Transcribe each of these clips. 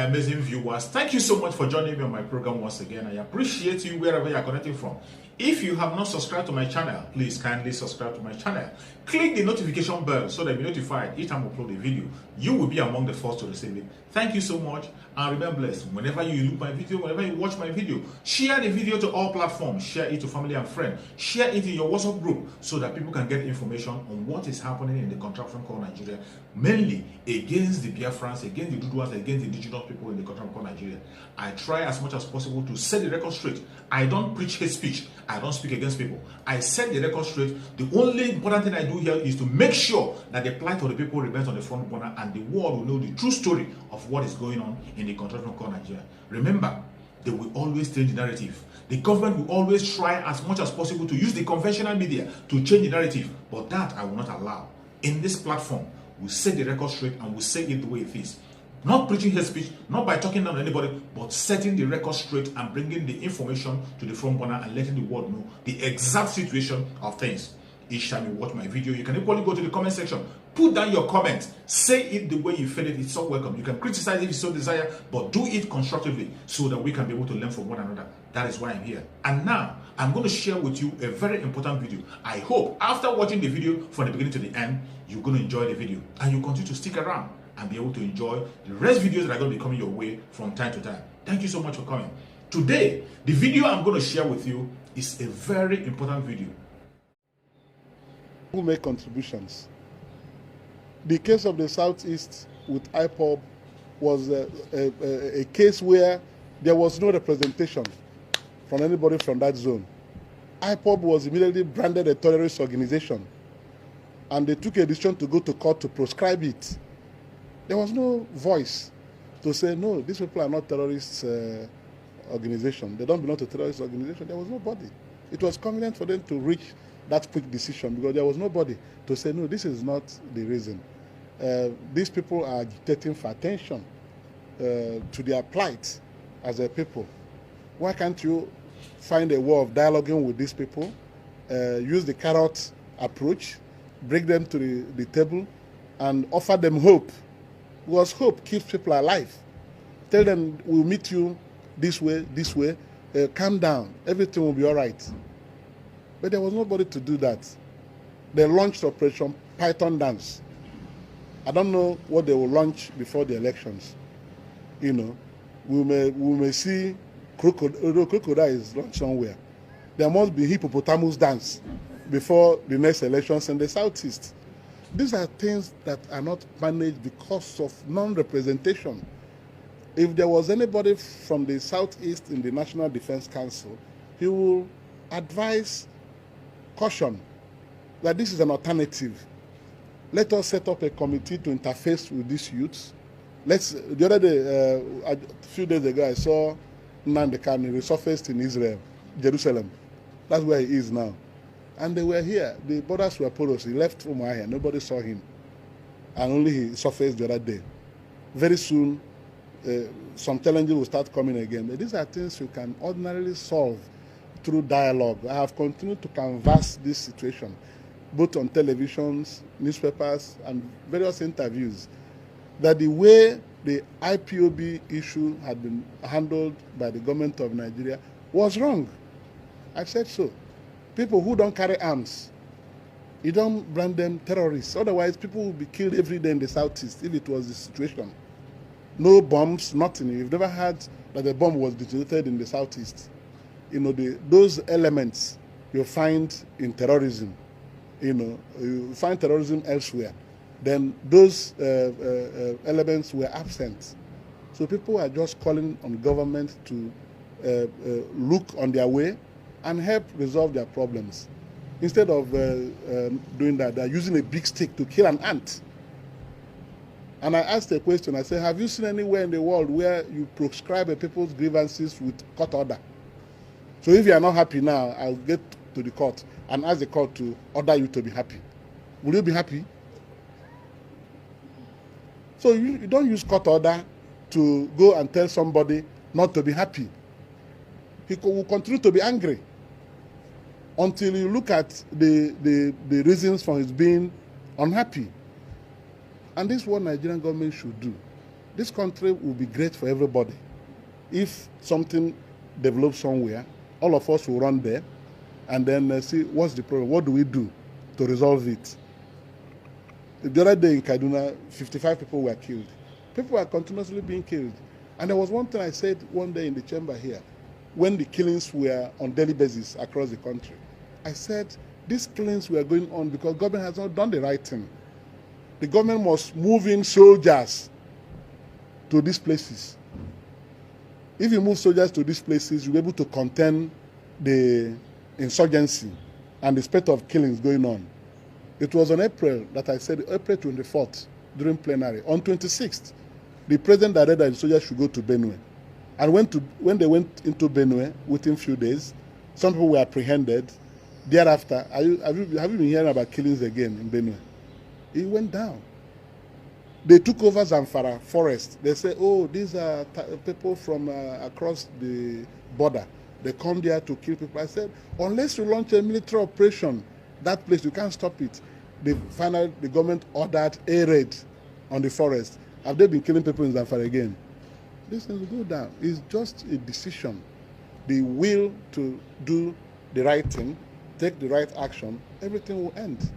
amazing viewers. Thank you so much for joining me on my program once again. I appreciate you wherever you are connecting from. If you have not subscribed to my channel, please kindly subscribe to my channel. Click the notification bell so that you'll be notified each time I upload a video. You will be among the first to receive it. Thank you so much and remember blessed. Whenever you look my video, whenever you watch my video, share the video to all platforms. Share it to family and friends. Share it in your WhatsApp group so that people can get information on what is happening in the contraption called Nigeria, mainly against the Biafrans, against the Duduas, against the indigenous people in the contraption called Nigeria. I try as much as possible to set the record straight. I don't preach hate speech. I don't speak against people. I set the record straight. The only important thing I do here is to make sure that the plight of the people remains on the front burner and the world will know the true story of what is going on in the contraption called Nigeria. Remember, they will always change the narrative. The government will always try as much as possible to use the conventional media to change the narrative, but that I will not allow. In this platform, we'll set the record straight and we'll say it the way it is. Not preaching hate speech, not by talking down to anybody, but setting the record straight and bringing the information to the front burner and letting the world know the exact situation of things. Each time you watch my video, you can equally go to the comment section, put down your comment, say it the way you feel it. It's so welcome. You can criticize if you so desire, but do it constructively so that we can be able to learn from one another. That is why I'm here. And now, I'm going to share with you a very important video. I hope after watching the video from the beginning to the end, you're going to enjoy the video and you continue to stick around and be able to enjoy the rest videos that are going to be coming your way from time to time. Thank you so much for coming. Today, the video I'm going to share with you is a very important video. Who make contributions. The case of the Southeast with IPOB was a case where there was no representation from anybody from that zone. IPOB was immediately branded a terrorist organization and they took a decision to go to court to proscribe it. There was no voice to say, no, these people are not terrorist organization. They don't belong to terrorist organization. There was nobody. It was convenient for them to reach that quick decision because there was nobody to say, no, this is not the reason. These people are agitating for attention to their plight as a people. Why can't you find a way of dialoguing with these people, use the carrot approach, bring them to the table, and offer them hope? Because hope keeps people alive. Tell them, we'll meet you this way, calm down, everything will be all right. But there was nobody to do that. They launched Operation Python Dance. I don't know what they will launch before the elections. You know, we may see crocodile is launched somewhere. There must be hippopotamus dance before the next elections in the Southeast. These are things that are not managed because of non-representation. If there was anybody from the Southeast in the National Defense Council, he will advise caution that this is an alternative. Let us set up a committee to interface with these youths. The other day, a few days ago, I saw Nnamdi Kanu resurfaced in Israel, Jerusalem. That's where he is now. And they were here. The borders were porous. He left Umuahia. Nobody saw him. And only he surfaced the other day. Very soon, some challenges will start coming again. But these are things you can ordinarily solve through dialogue. I have continued to canvass this situation, both on televisions, newspapers, and various interviews, that the way the IPOB issue had been handled by the government of Nigeria was wrong. I said so. People who don't carry arms, you don't brand them terrorists. Otherwise, people will be killed every day in the Southeast if it was the situation. No bombs, nothing. You've never heard that a bomb was detonated in the Southeast. You know, those elements you find in terrorism. You know, you find terrorism elsewhere. Then those elements were absent. So people are just calling on government to look on their way and help resolve their problems. Instead of doing that, they're using a big stick to kill an ant. And I asked a question, I said, have you seen anywhere in the world where you proscribe a people's grievances with court order? So if you are not happy now, I'll get to the court and ask the court to order you to be happy. Will you be happy? So you don't use court order to go and tell somebody not to be happy. He will continue to be angry until you look at the reasons for his being unhappy. And this is what Nigerian government should do. this country will be great for everybody. If something develops somewhere, all of us will run there and then see what's the problem, what do we do to resolve it. The other day in Kaduna, 55 people were killed. People are continuously being killed. And there was one thing I said one day in the chamber here, when the killings were on daily basis across the country. I said, these killings were going on because government has not done the right thing. The government must move in soldiers to these places. If you move soldiers to these places, you'll be able to contain the insurgency and the spate of killings going on. It was on April that I said, April 24th, during plenary. On 26th, the president directed that the soldiers should go to Benue. And when they went into Benue, within a few days, some people were apprehended. Thereafter, have you been hearing about killings again in Benue? It went down. They took over Zamfara forest. They say, oh, these are people from across the border. They come there to kill people. I said, unless you launch a military operation, that place, you can't stop it. The government ordered a raid on the forest. Have they been killing people in Zamfara again? This thing will go down. It's just a decision. The will to do the right thing, take the right action, everything will end.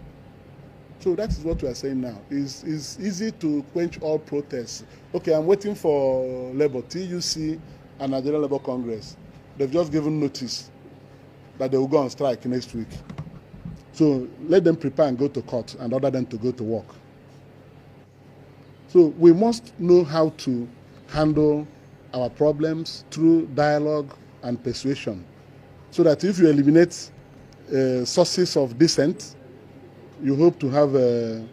So that is what we are saying now. It's easy to quench all protests. Okay, I'm waiting for Labour, TUC and Nigerian Labour Congress. They've just given notice that they will go on strike next week. So let them prepare and go to court and order them to go to work. So we must know how to handle our problems through dialogue and persuasion, so that if you eliminate sources of dissent, you hope to have a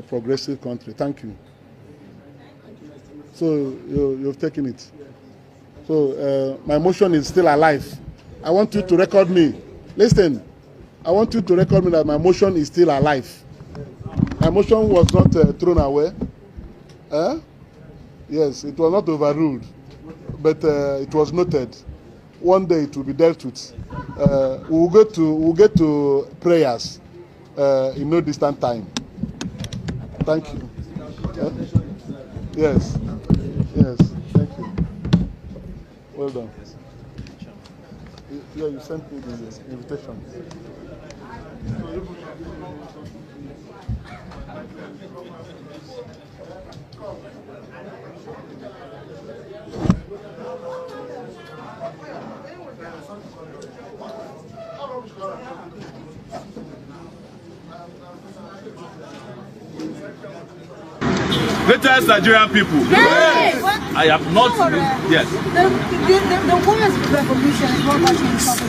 progressive country. Thank you. So you've taken it. So my motion is still alive. I want you to record me. Listen, I want you to record me that my motion is still alive. My motion was not thrown away. Yes, it was not overruled, but it was noted. One day it will be dealt with. We'll get to prayers in no distant time. Thank you. Yes. Yes. Thank you. Well done. Yeah, you sent me the invitation. Greatest Nigerian people. Yes. I have not. Yes. The women's revolution is what got you in trouble.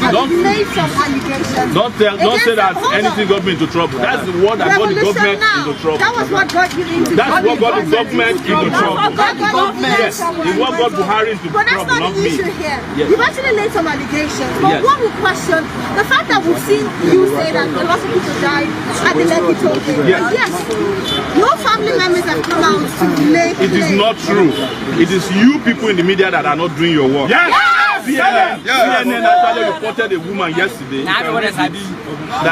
Don't made some allegations. Don't say that anything got me into trouble. That's the word that got the government into trouble. That was what got you into trouble. That's what got the government into trouble. Yes. It's what got Buhari into trouble, but that's not the issue here. Yes. You've actually laid some allegations. But one will question the fact that we've seen you say that a lot of people died at the Lekki toll gate. Yes. Your family members have come out to lay claim. It is not true. It is you people in the media that are not doing your work. Yes. CNN actually reported a woman yesterday that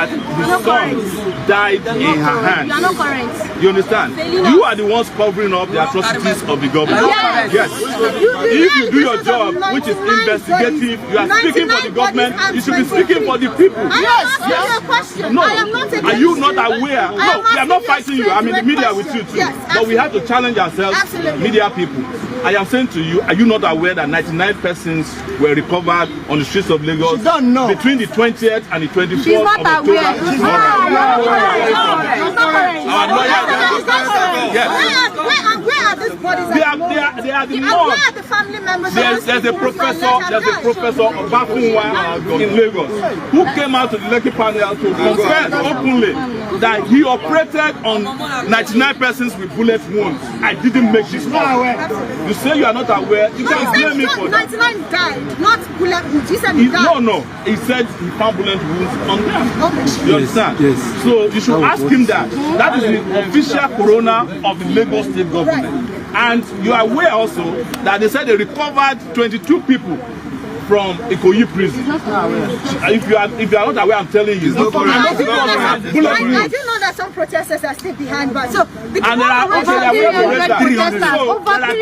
the son died in her hands. You are not correct. You understand? You are the ones covering up the atrocities of the government. Yes. If you do your job, which is investigative, you are speaking for the government, you should be speaking for the people. Yes. No. Are you not aware? No, we are not fighting you. I'm in the media with you too. But we have to challenge ourselves, media people. I am saying to you, are you not aware that 99 persons were recovered on the streets of Lagos between the 20th and the 24th She's not of October? aware. Our lawyer, yes. Where are these bodies? They are the north. Where are the family members? There's a professor Obafunwa in Lagos who came out to the Lekki panel to confess openly that he operated on 99 persons with bullet wounds. I didn't make this up. You say you are not aware. You can blame me for that. 99 died, not bullet wounds. You said he died. No. He said he found bullet wounds on them. Okay. You understand? Yes. So you should ask him that. That is the official coroner of the Lagos State government. And you are aware also that they said they recovered 22 people from Ikoyi prison. If you are not aware, I'm telling you. I do know that some protesters are still behind bars. So, and there are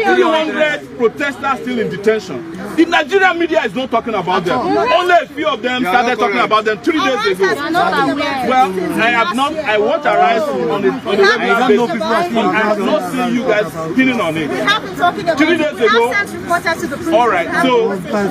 300 protesters still in detention. The Nigerian media is not talking about them. Only a few of them started talking about them 3 days ago. Well, I watch Arise on the regular basis. I have not seen you guys pinning on it. We have been talking about 3 days ago. We have sent reporters to the prison. All right, so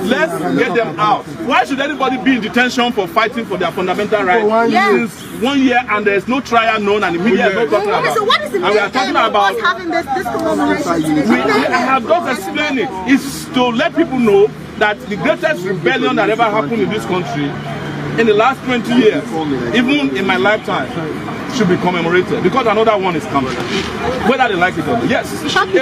let's get them out. Why should anybody be in detention for fighting for their fundamental rights? Since 1 year and there's no trial known and the media is not talking about it. So what is the and we are talking about having this commemoration? I have just explained it. It's to let people know that the greatest rebellion that ever happened in this country in the last 20 years, even in my lifetime, should be commemorated because another one is coming. Whether they like it or not. Yes, a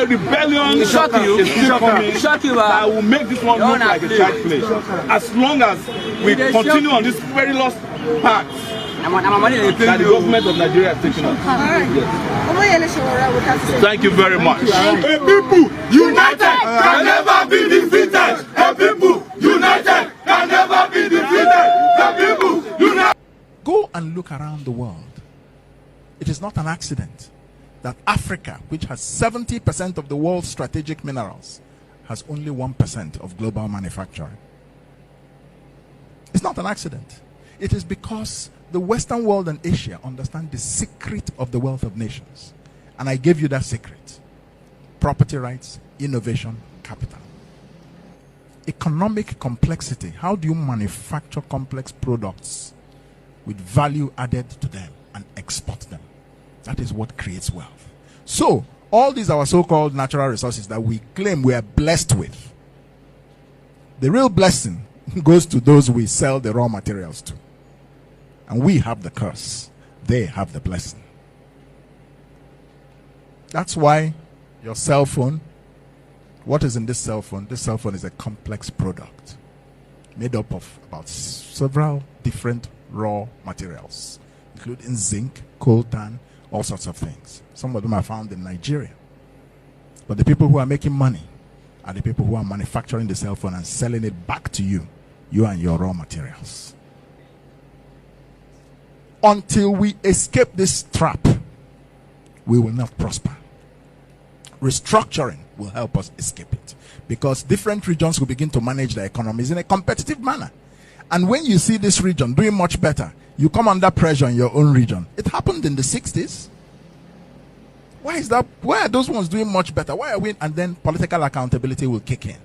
rebellion is still coming that will make this one look like a child play. As long as we continue on this perilous path that the government of Nigeria is taking us. Yes. Thank you very much. A people united can never be defeated. A people united can never be defeated. A people united. Go and look around the world. It is not an accident that Africa, which has 70% of the world's strategic minerals, has only 1% of global manufacturing. It's not an accident. It is because the Western world and Asia understand the secret of the wealth of nations. And I gave you that secret. Property rights, innovation, capital. Economic complexity. How do you manufacture complex products with value added to them and export them? That is what creates wealth. So, all these our so-called natural resources that we claim we are blessed with, the real blessing goes to those we sell the raw materials to. And we have the curse. They have the blessing. That's why your cell phone, what is in this cell phone? This cell phone is a complex product made up of about several different raw materials, including zinc, coltan, all sorts of things. Some of them are found in Nigeria. But the people who are making money are the people who are manufacturing the cell phone and selling it back to you, you and your raw materials. Until we escape this trap, we will not prosper. Restructuring will help us escape it, because different regions will begin to manage their economies in a competitive manner. And when you see this region doing much better, you come under pressure in your own region. It happened in the 60s. Why is that? Why are those ones doing much better? Why are we? And then political accountability will kick in.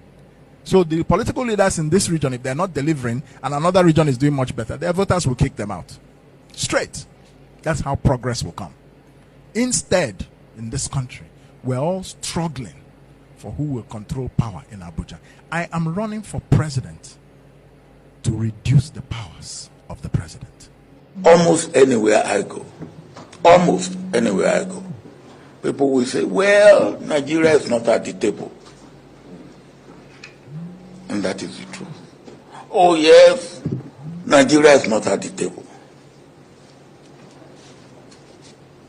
So the political leaders in this region, if they're not delivering and another region is doing much better, their voters will kick them out. Straight. That's how progress will come. Instead, in this country, we're all struggling for who will control power in Abuja. I am running for president to reduce the powers of the president. Almost anywhere I go, people will say, well, Nigeria is not at the table. And that is the truth. Oh yes, Nigeria is not at the table.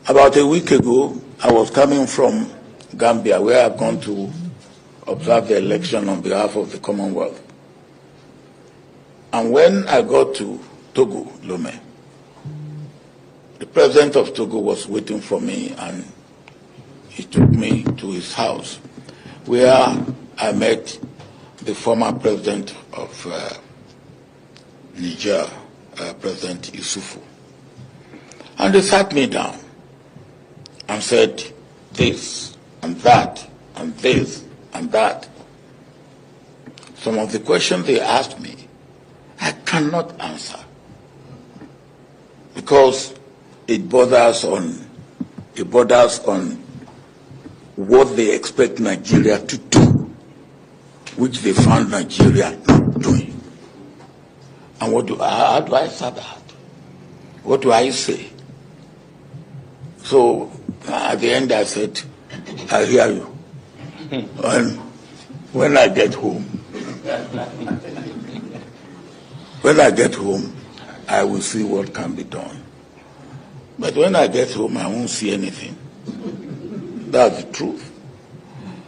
About a week ago, I was coming from Gambia, where I've gone to observe the election on behalf of the Commonwealth. And when I got to Togo, Lomé, the president of Togo was waiting for me, and he took me to his house, where I met the former president of Niger, President Issoufou. And they sat me down and said this and that and this and that. Some of the questions they asked me, I cannot answer, because it borders on what they expect Nigeria to do, which they found Nigeria not doing. And how do I answer that? What do I say? So at the end I said, I hear you. And when I get home, I will see what can be done. But when I get home, I won't see anything. That's the truth.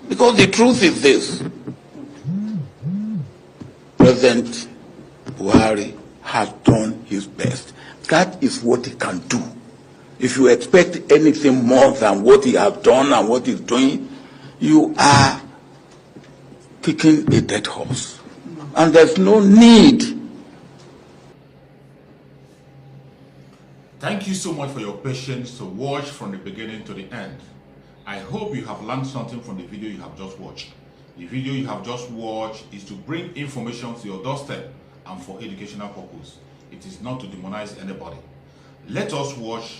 Because the truth is this. President Buhari has done his best. That is what he can do. If you expect anything more than what he has done and what he's doing, you are kicking a dead horse. And there's no need. Thank you so much for your patience to watch from the beginning to the end. I hope you have learned something from the video you have just watched. The video you have just watched is to bring information to your doorstep and for educational purpose. It is not to demonize anybody. Let us watch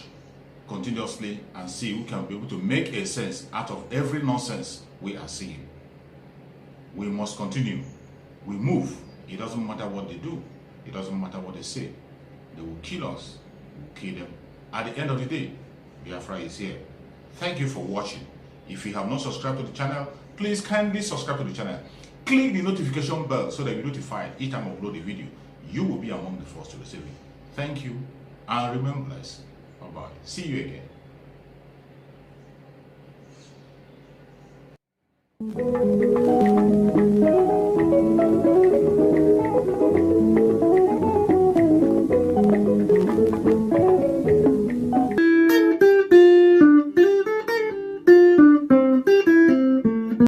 continuously and see who can be able to make a sense out of every nonsense we are seeing. We must continue. We move. It doesn't matter what they do. It doesn't matter what they say. They will kill us. We will kill them. At the end of the day, Biafra is here. Thank you for watching. If you have not subscribed to the channel, please kindly subscribe to the channel. Click the notification bell so that you're notified each time I upload a video. You will be among the first to receive it. Thank you and remain blessed. Bye-bye. See you again.